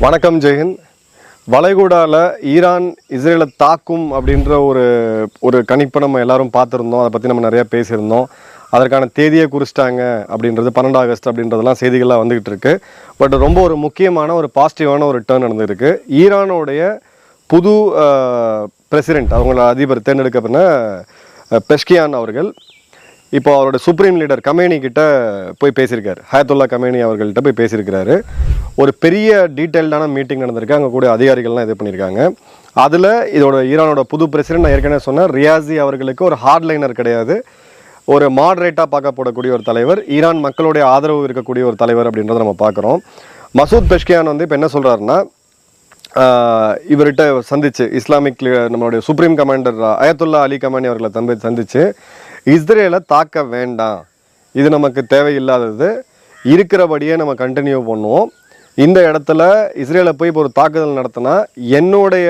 வணக்கம் ஜெயஹிந்த். வளைகுடாவில் ஈரான் இஸ்ரேலை தாக்கும் அப்படின்ற ஒரு கணிப்பை நம்ம எல்லாரும் பார்த்துருந்தோம். அதை பற்றி நம்ம நிறையா பேசியிருந்தோம். அதற்கான தேதியை குறிச்சிட்டாங்க அப்படின்றது 12 ஆகஸ்ட் அப்படின்றதெல்லாம் செய்திகளாக வந்துக்கிட்டு இருக்கு. பட் ரொம்ப ஒரு முக்கியமான ஒரு பாசிட்டிவான ஒரு டேர்ன் நடந்துருக்கு. ஈரானுடைய புது பிரசிடென்ட், அவங்களோட அதிபர் தேர்ந்தெடுக்கப்பட்ட பெஷ்கியான் அவர்கள் இப்போ அவரோட சுப்ரீம் லீடர் கமேனி கிட்ட போய் பேசியிருக்காரு. ஹயத்துல்லா கமேனி அவர்கள்ட்ட போய் பேசியிருக்கிறாரு. ஒரு பெரிய டீட்டெயில்டான மீட்டிங் நடந்திருக்கு. அங்கே கூட அதிகாரிகள்லாம் இது பண்ணியிருக்காங்க. அதில் இதோட ஈரானோட புது பிரசிடென்ட், நான் ஏற்கனவே சொன்னேன், ரியாசி அவர்களுக்கு ஒரு ஹார்ட்லைனர் கிடையாது, ஒரு மாடரேட்டாக பார்க்கப்படக்கூடிய ஒரு தலைவர், ஈரான் மக்களுடைய ஆதரவு இருக்கக்கூடிய ஒரு தலைவர் அப்படின்றத நம்ம பார்க்குறோம். மசூத் பெஷ்கியான் வந்து இப்போ என்ன சொல்கிறாருன்னா, இவர்கிட்ட சந்திச்சு இஸ்லாமிக் நம்மளுடைய சுப்ரீம் கமாண்டர் அயத்துல்லா அலி கமானி அவர்களை சந்திச்சு இஸ்ரேலை தாக்க வேண்டாம், இது நமக்கு தேவையில்லாதது, இருக்கிறபடியே நம்ம கண்டினியூ பண்ணுவோம். இந்த இடத்துல இஸ்ரேலை போய் இப்போ ஒரு தாக்குதல் நடத்தினா என்னுடைய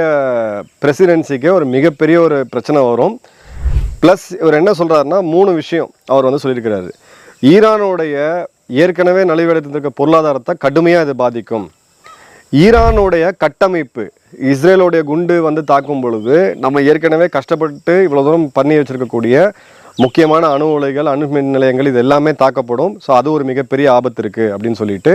பிரசிடென்சிக்கு ஒரு மிகப்பெரிய ஒரு பிரச்சனை வரும். ப்ளஸ் இவர் என்ன சொல்கிறாருன்னா 3 விஷயம் அவர் வந்து சொல்லியிருக்கிறாரு. ஈரானுடைய ஏற்கனவே நலிவடைந்திருக்க பொருளாதாரத்தை கடுமையாக இது பாதிக்கும். ஈரானுடைய கட்டமைப்பு, இஸ்ரேலுடைய குண்டு வந்து தாக்கும் பொழுது நம்ம ஏற்கனவே கஷ்டப்பட்டு இவ்வளோ தூரம் பண்ணி வச்சுருக்கக்கூடிய முக்கியமான அணு உலைகள், அணு மின் நிலையங்கள், இது எல்லாமே தாக்கப்படும். ஸோ அது ஒரு மிகப்பெரிய ஆபத்து இருக்குது அப்படின்னு சொல்லிட்டு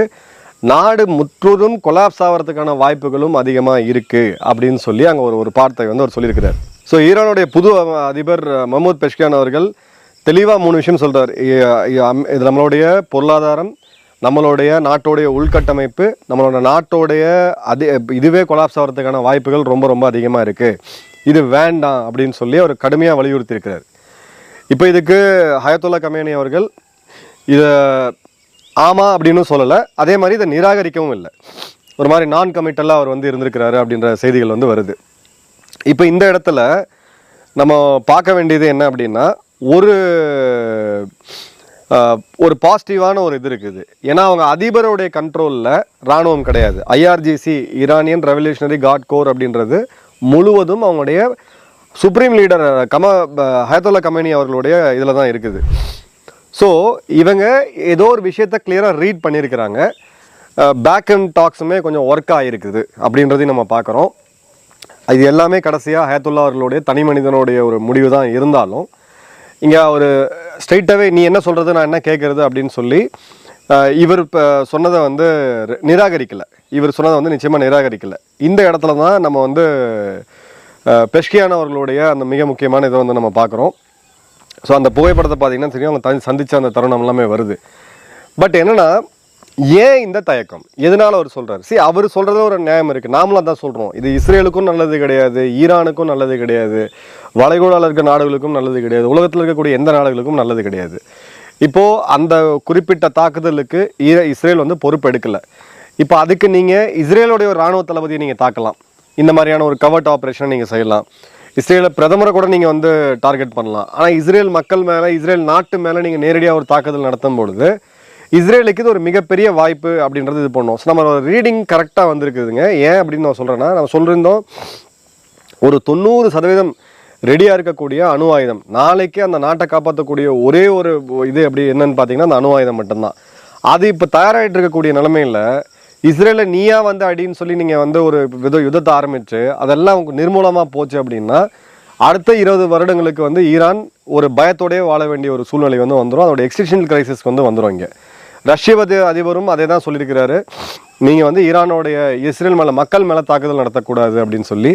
நாடு முற்றுதும் கொலாப்ஸ் ஆகிறதுக்கான வாய்ப்புகளும் அதிகமாக இருக்குது அப்படின்னு சொல்லி அங்கே ஒரு வார்த்தை வந்து அவர் சொல்லியிருக்கிறார். ஸோ ஈரானுடைய புது அதிபர் மஹ்மூத் பெஷ்கியான் அவர்கள் தெளிவாக 3 விஷயம் சொல்கிறார். இது நம்மளுடைய பொருளாதாரம், நம்மளுடைய நாட்டோடைய உள்கட்டமைப்பு, நம்மளோட நாட்டோடைய இதுவே கொலாப்ஸ் ஆகிறதுக்கான வாய்ப்புகள் ரொம்ப ரொம்ப அதிகமாக இருக்குது, இது வேண்டாம் அப்படின்னு சொல்லி அவர் கடுமையாக வலியுறுத்தி இருக்கிறார். இப்போ இதுக்கு ஹயத்துல்லா கமேனி அவர்கள் இதை ஆமாம் அப்படின்னு சொல்லலை, அதே மாதிரி இதை நிராகரிக்கவும் இல்லை. ஒரு மாதிரி நான் கமிட்டலாக அவர் வந்து இருந்திருக்கிறாரு அப்படின்ற செய்திகள் வந்து வருது. இப்போ இந்த இடத்துல நம்ம பார்க்க வேண்டியது என்ன அப்படின்னா, ஒரு பாசிட்டிவான ஒரு இது இருக்குது. ஏன்னா அவங்க அதிபருடைய கண்ட்ரோலில் இராணுவம் கிடையாது. IRGC, Iranian revolutionary card core அப்படின்றது முழுவதும் அவங்களுடைய சுப்ரீம் லீடர் ஹயத்துல்லா கமேனி அவர்களுடைய இதில் தான் இருக்குது. ஸோ இவங்க ஏதோ ஒரு விஷயத்தை கிளியராக ரீட் பண்ணியிருக்கிறாங்க. பேக் அண்ட் டாக்ஸுமே கொஞ்சம் ஒர்க் ஆகிருக்குது அப்படின்றதையும் நம்ம பார்க்குறோம். இது எல்லாமே கடைசியாக ஹயத்துல்லா அவர்களுடைய தனி மனிதனுடைய ஒரு முடிவு தான் இருந்தாலும், இங்கே ஒரு ஸ்ட்ரைட்டாகவே நீ என்ன சொல்கிறது, நான் என்ன கேட்குறது அப்படின்னு சொல்லி இவர் இப்போ சொன்னதை வந்து நிராகரிக்கலை. இவர் சொன்னதை வந்து நிச்சயமாக நிராகரிக்கலை. இந்த இடத்துல தான் நம்ம வந்து பெஷ்கியான் அவர்களுடைய அந்த மிக முக்கியமான இதை வந்து நம்ம பார்க்குறோம். ஸோ அந்த புகைப்படத்தை பார்த்தீங்கன்னா தெரியும், அவங்க சந்தித்த அந்த தருணம் எல்லாமே வருது. பட் என்னென்னா, ஏன் இந்த தயக்கம், எதனால அவர் சொல்கிறார்? அவர் சொல்கிறதுல ஒரு நியாயம் இருக்குது. நாமளும் தான் சொல்கிறோம், இது இஸ்ரேலுக்கும் நல்லது கிடையாது, ஈரானுக்கும் நல்லது கிடையாது, வளைகுடாவில் இருக்க நாடுகளுக்கும் நல்லது கிடையாது, உலகத்தில் இருக்கக்கூடிய எந்த நாடுகளுக்கும் நல்லது கிடையாது. இப்போது அந்த குறிப்பிட்ட தாக்குதலுக்கு இஸ்ரேல் வந்து பொறுப்பு எடுக்கலை. இப்போ அதுக்கு நீங்கள் இஸ்ரேலுடைய ஒரு இராணுவ தளபதியை நீங்கள் தாக்கலாம், இந்த மாதிரியான ஒரு கவர்ட் ஆப்ரேஷனை நீங்கள் செய்யலாம், இஸ்ரேலை பிரதமரை கூட நீங்கள் வந்து டார்கெட் பண்ணலாம். ஆனால் இஸ்ரேல் மக்கள் மேலே, இஸ்ரேல் நாட்டு மேலே நீங்கள் நேரடியாக ஒரு தாக்குதல் நடத்தும் பொழுது இஸ்ரேலுக்கு இது ஒரு மிகப்பெரிய வாய்ப்பு அப்படின்றது இது பண்ணோம். ஸோ நம்ம ரீடிங் கரெக்டாக வந்திருக்குதுங்க. ஏன் அப்படின்னு நான் சொல்கிறேன்னா, நம்ம சொல்லியிருந்தோம் ஒரு 90% ரெடியாக இருக்கக்கூடிய அணு ஆயுதம், நாளைக்கு அந்த நாட்டை காப்பாற்றக்கூடிய ஒரே ஒரு இது அப்படி என்னன்னு பார்த்தீங்கன்னா அந்த அணு ஆயுதம் மட்டும்தான். அது இப்போ தயாராகிட்டு இருக்கக்கூடிய நிலைமையில் இஸ்ரேலை நீயா வந்து அடின்னு சொல்லி நீங்கள் வந்து ஒரு யுத்தத்தை ஆரம்பித்து அதெல்லாம் நிர்மூலமாக போச்சு அப்படின்னா அடுத்த 20 வருடங்களுக்கு வந்து ஈரான் ஒரு பயத்தோடய வாழ வேண்டிய ஒரு சூழ்நிலை வந்து வந்துடும். அதோட எக்ஸ்டென்ஷனல் கிரைசிஸ் வந்து வந்துடும். இங்கே ரஷ்ய அதிபரும் அதே தான் சொல்லியிருக்கிறாரு, நீங்கள் வந்து ஈரானோடைய இஸ்ரேல் மேலே, மக்கள் மேலே தாக்குதல் நடத்தக்கூடாது அப்படின்னு சொல்லி.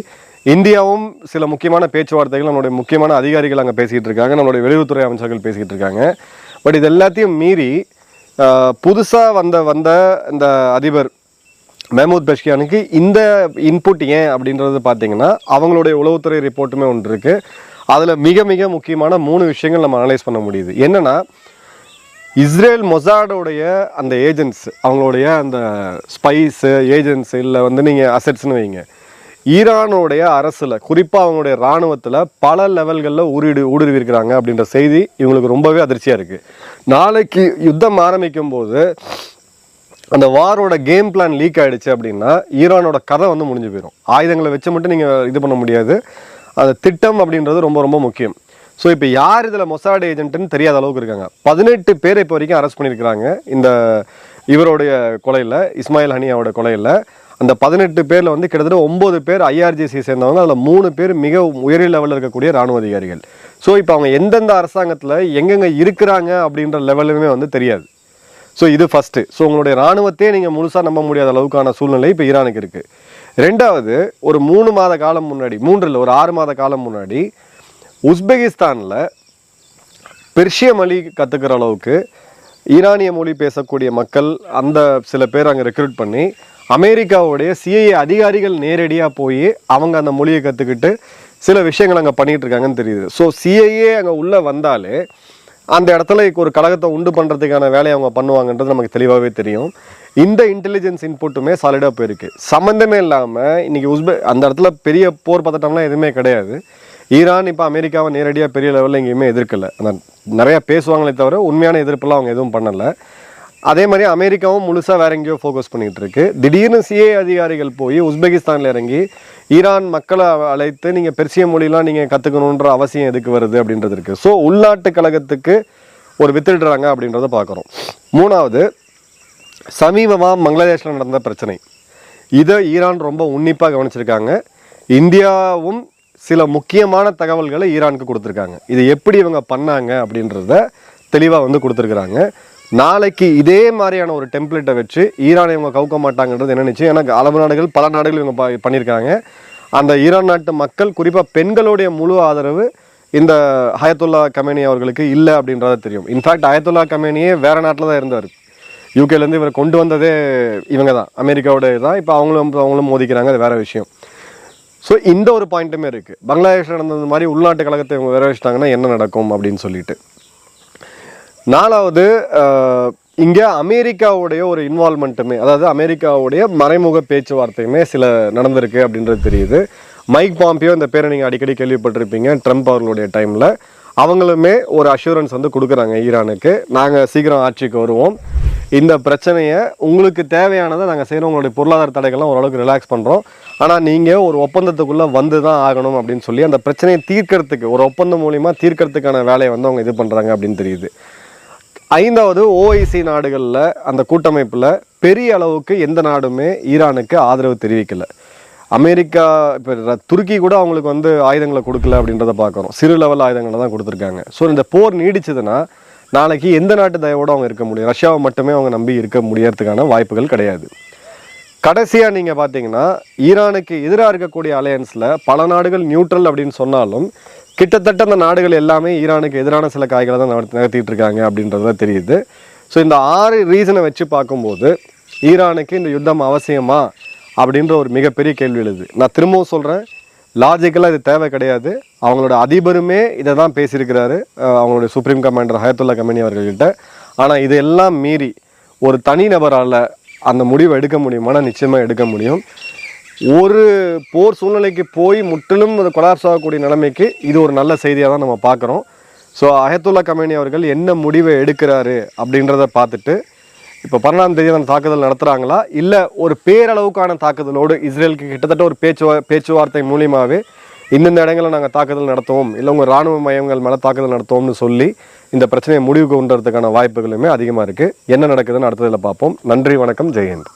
இந்தியாவும் சில முக்கியமான பேச்சுவார்த்தைகள், நம்மளுடைய முக்கியமான அதிகாரிகள் அங்கே பேசிக்கிட்டு இருக்காங்க, நம்மளுடைய வெளியுறவுத்துறை அமைச்சர்கள் பேசிக்கிட்டு இருக்காங்க. பட் இது எல்லாத்தையும் மீறி புதுசாக வந்த இந்த அதிபர் மஹ்மூத் பெஷ்கியானுக்கு இந்த இன்புட் ஏன் அப்படின்றது பார்த்தீங்கன்னா, அவங்களுடைய உளவுத்துறை ரிப்போர்ட்டுமே ஒன்று இருக்குது. அதில் மிக மிக முக்கியமான 3 விஷயங்கள் நம்ம அனலைஸ் பண்ண முடியுது. என்னென்னா, இஸ்ரேல் மொசாடோடைய அந்த ஏஜென்ட்ஸ், அவங்களுடைய அந்த ஸ்பைஸு ஏஜென்ட்ஸ், இல்லை வந்து நீங்கள் அசெட்ஸ்னு வைங்க, ஈரானுடைய அரசில், குறிப்பாக அவங்களுடைய இராணுவத்தில் பல லெவல்களில் ஊடுருவிருக்கிறாங்க அப்படின்ற செய்தி இவங்களுக்கு ரொம்பவே அதிர்ச்சியாக இருக்குது. நாளைக்கு யுத்தம் ஆரம்பிக்கும் போது அந்த வாரோட கேம் பிளான் லீக் ஆகிடுச்சு அப்படின்னா ஈரானோட கதை வந்து முடிஞ்சு போயிடும். ஆயுதங்களை வச்சு மட்டும் நீங்கள் இது பண்ண முடியாது. அந்த திட்டம் அப்படின்றது ரொம்ப ரொம்ப முக்கியம். ஸோ இப்போ யார் இதில் மொசாட் ஏஜென்ட்டுன்னு தெரியாத அளவுக்கு இருக்காங்க. 18 பேரை இப்போ வரைக்கும் அரெஸ்ட் பண்ணியிருக்கிறாங்க இந்த இவருடைய கொலையில், இஸ்மாயில் ஹனியாவோட கொலையில். அந்த 18 பேரில் வந்து கிட்டத்தட்ட 9 பேர் ஐஆர்ஜிசி சேர்ந்தவங்க, அதில் 3 பேர் மிக உயரிய லெவலில் இருக்கக்கூடிய இராணுவ அதிகாரிகள். ஸோ இப்போ அவங்க எந்தெந்த அரசாங்கத்தில் எங்கெங்கே இருக்கிறாங்க அப்படின்ற லெவலுமே வந்து தெரியாது. ஸோ இது ஃபஸ்ட்டு. ஸோ உங்களுடைய இராணுவத்தையே நீங்கள் முழுசாக நம்ப முடியாத அளவுக்கான சூழ்நிலை இப்போ ஈரானுக்கு இருக்குது. ரெண்டாவது, ஒரு 3 மாத காலம் முன்னாடி, 3 இல்லை ஒரு 6 மாத காலம் முன்னாடி உஸ்பெகிஸ்தானில் பெர்ஷிய மொழி கற்றுக்கிற அளவுக்கு ஈரானிய மொழி பேசக்கூடிய மக்கள் அந்த சில பேர் அங்கே ரெக்ரூட் பண்ணி அமெரிக்காவுடைய சிஐஏ அதிகாரிகள் நேரடியாக போய் அவங்க அந்த மொழியை கற்றுக்கிட்டு சில விஷயங்கள் அங்கே பண்ணிகிட்டு இருக்காங்கன்னு தெரியுது. ஸோ சிஐஏ அங்கே உள்ளே வந்தாலே அந்த இடத்துல ஒரு கழகத்தை உண்டு பண்ணுறதுக்கான வேலையை அவங்க பண்ணுவாங்கன்றது நமக்கு தெளிவாகவே தெரியும். இந்த இன்டெலிஜென்ஸ் இன்புட்டுமே சாலிடாக போயிருக்கு. சம்மந்தமே இல்லாமல் இன்றைக்கி அந்த இடத்துல பெரிய போர் பதட்டம்லாம் எதுவுமே கிடையாது. ஈரான் இப்போ அமெரிக்காவை நேரடியாக பெரிய லெவலில் எங்கேயுமே எதிர்க்கலை. அந்த நிறையா பேசுவாங்களே தவிர உண்மையான எதிர்ப்பெல்லாம் அவங்க எதுவும் பண்ணலை. அதே மாதிரி அமெரிக்காவும் முழுசாக வேற எங்கேயோ ஃபோக்கஸ் பண்ணிகிட்டு இருக்கு. திடீர்னு சிஏ அதிகாரிகள் போய் உஸ்பெகிஸ்தானில் இறங்கி ஈரான் மக்களை அழைத்து நீங்கள் பெர்சிய மொழிலாம் நீங்கள் கற்றுக்கணுன்ற அவசியம் எதுக்கு வருது அப்படின்றது இருக்குது. ஸோ உள்நாட்டு கழகத்துக்கு ஒரு வித்துடுறாங்க அப்படின்றத பார்க்குறோம். மூணாவது, சமீபமாக பங்களாதேஷில் நடந்த பிரச்சனை. இதை ஈரான் ரொம்ப உன்னிப்பாக கவனிச்சிருக்காங்க. இந்தியாவும் சில முக்கியமான தகவல்களை ஈரானுக்கு கொடுத்துருக்காங்க. இது எப்படி இவங்க பண்ணாங்க அப்படின்றத தெளிவாக வந்து கொடுத்துருக்குறாங்க. நாளைக்கு இதே மாதிரியான ஒரு டெம்ப்ளேட்டை வச்சு ஈரானை இவங்க கவுக்க மாட்டாங்கன்றது என்ன நிச்சயம். ஏன்னா அரபு நாடுகள் பல நாடுகள் இவங்க பண்ணியிருக்காங்க. அந்த ஈரான் நாட்டு மக்கள் குறிப்பாக பெண்களுடைய முழு ஆதரவு இந்த அயத்துல்லா கமேனி அவர்களுக்கு இல்லை அப்படின்றத தெரியும். இன்ஃபேக்ட் அயத்துல்லா கமேனியே வேறு நாட்டில் தான் இருந்தார். யூகேலேருந்து இவரை கொண்டு வந்ததே இவங்க தான், அமெரிக்காவோட தான். இப்போ அவங்களும் மோதிக்கிறாங்க, அது வேறு விஷயம். ஸோ இந்த ஒரு பாயிண்ட்டுமே இருக்குது. பங்களாதேஷ் நடந்தது மாதிரி உள்நாட்டு கழகத்தை இவங்க வேற வச்சிட்டாங்கன்னா என்ன நடக்கும் அப்படின்னு சொல்லிட்டு. நாலாவது, இங்கே அமெரிக்காவுடைய ஒரு இன்வால்மெண்ட்டுமே, அதாவது அமெரிக்காவுடைய மறைமுக பேச்சுவார்த்தையுமே சில நடந்திருக்கு அப்படின்றது தெரியுது. மைக் பாம்பியோ இந்த பேரை நீங்கள் அடிக்கடி கேள்விப்பட்டிருப்பீங்க. ட்ரம்ப் அவர்களுடைய டைமில் அவங்களுமே ஒரு அஷூரன்ஸ் வந்து கொடுக்குறாங்க ஈரானுக்கு, நாங்கள் சீக்கிரம் ஆட்சிக்கு வருவோம், இந்த பிரச்சனையை உங்களுக்கு தேவையானதை நாங்கள் செய்கிறோம், உங்களுடைய பொருளாதார தடைகள்லாம் ஓரளவுக்கு ரிலாக்ஸ் பண்ணுறோம், ஆனால் நீங்கள் ஒரு ஒப்பந்தத்துக்குள்ளே வந்து தான் ஆகணும் அப்படின்னு சொல்லி அந்த பிரச்சனையை தீர்க்கறதுக்கு ஒரு ஒப்பந்தம் மூலிமா தீர்க்கறதுக்கான வேலையை வந்து அவங்க இது பண்ணுறாங்க அப்படின்னு தெரியுது. ஐந்தாவது, ஓஐசி நாடுகளில் அந்த கூட்டமைப்பில் பெரிய அளவுக்கு எந்த நாடுமே ஈரானுக்கு ஆதரவு தெரிவிக்கலை. அமெரிக்கா, இப்போ துருக்கி கூட அவங்களுக்கு வந்து ஆயுதங்களை கொடுக்கல அப்படின்றத பார்க்குறோம். சிறு லெவல் ஆயுதங்களை தான் கொடுத்துருக்காங்க. ஸோ இந்த போர் நீடிச்சதுன்னா நாளைக்கு எந்த நாட்டு தயவோடு அவங்க இருக்க முடியும்? ரஷ்யாவை மட்டுமே அவங்க நம்பி இருக்க முடியறதுக்கான வாய்ப்புகள் கிடையாது. கடைசியாக நீங்கள் பார்த்தீங்கன்னா ஈரானுக்கு எதிராக இருக்கக்கூடிய அலையன்ஸில் பல நாடுகள் நியூட்ரல் அப்படின்னு சொன்னாலும் கிட்டத்தட்ட அந்த நாடுகள் எல்லாமே ஈரானுக்கு எதிரான சில காய்களை தான் நடத்திட்டு இருக்காங்க அப்படின்றத தெரியுது. ஸோ இந்த 6 ரீசனை வச்சு பார்க்கும்போது ஈரானுக்கு இந்த யுத்தம் அவசியமா அப்படின்ற ஒரு மிகப்பெரிய கேள்வி எழுது. நான் திரும்பவும் சொல்கிறேன், லாஜிக்கலாக இது தேவை கிடையாது. அவங்களோட அதிபருமே இதை தான் பேசியிருக்கிறாரு, அவங்களுடைய சுப்ரீம் கமாண்டர் அயத்துல்லா கமேனி அவர்கள்கிட்ட. ஆனால் இதெல்லாம் மீறி ஒரு தனிநபரால் அந்த முடிவை எடுக்க முடியுமானா நிச்சயமாக எடுக்க முடியும். ஒரு போர் சூழ்நிலைக்கு போய் முற்றிலும் அது கொலாப்ஸ் ஆகக்கூடிய நிலைமைக்கு இது ஒரு நல்ல செய்தியாக தான் நம்ம பார்க்குறோம். ஸோ அயத்துல்லா கமேனி அவர்கள் என்ன முடிவை எடுக்கிறாரு அப்படின்றத பார்த்துட்டு இப்போ 12ஆம் தேதி அந்த தாக்குதல் நடத்துகிறாங்களா, இல்லை ஒரு பேரளவுக்கான தாக்குதலோடு இஸ்ரேலுக்கு கிட்டத்தட்ட ஒரு பேச்சுவார்த்தை மூலியமாகவே இந்தந்த இடங்களில் நாங்கள் தாக்குதல் நடத்துவோம், இல்லை உங்கள் இராணுவ மையங்கள் மேலே தாக்குதல் நடத்துவோம்னு சொல்லி இந்த பிரச்சனையை முடிவு கொண்டுறதுக்கான வாய்ப்புகளுமே அதிகமாக இருக்குது. என்ன நடக்குதுன்னு அடுத்ததில் பார்ப்போம். நன்றி, வணக்கம், ஜெயஹிந்த்.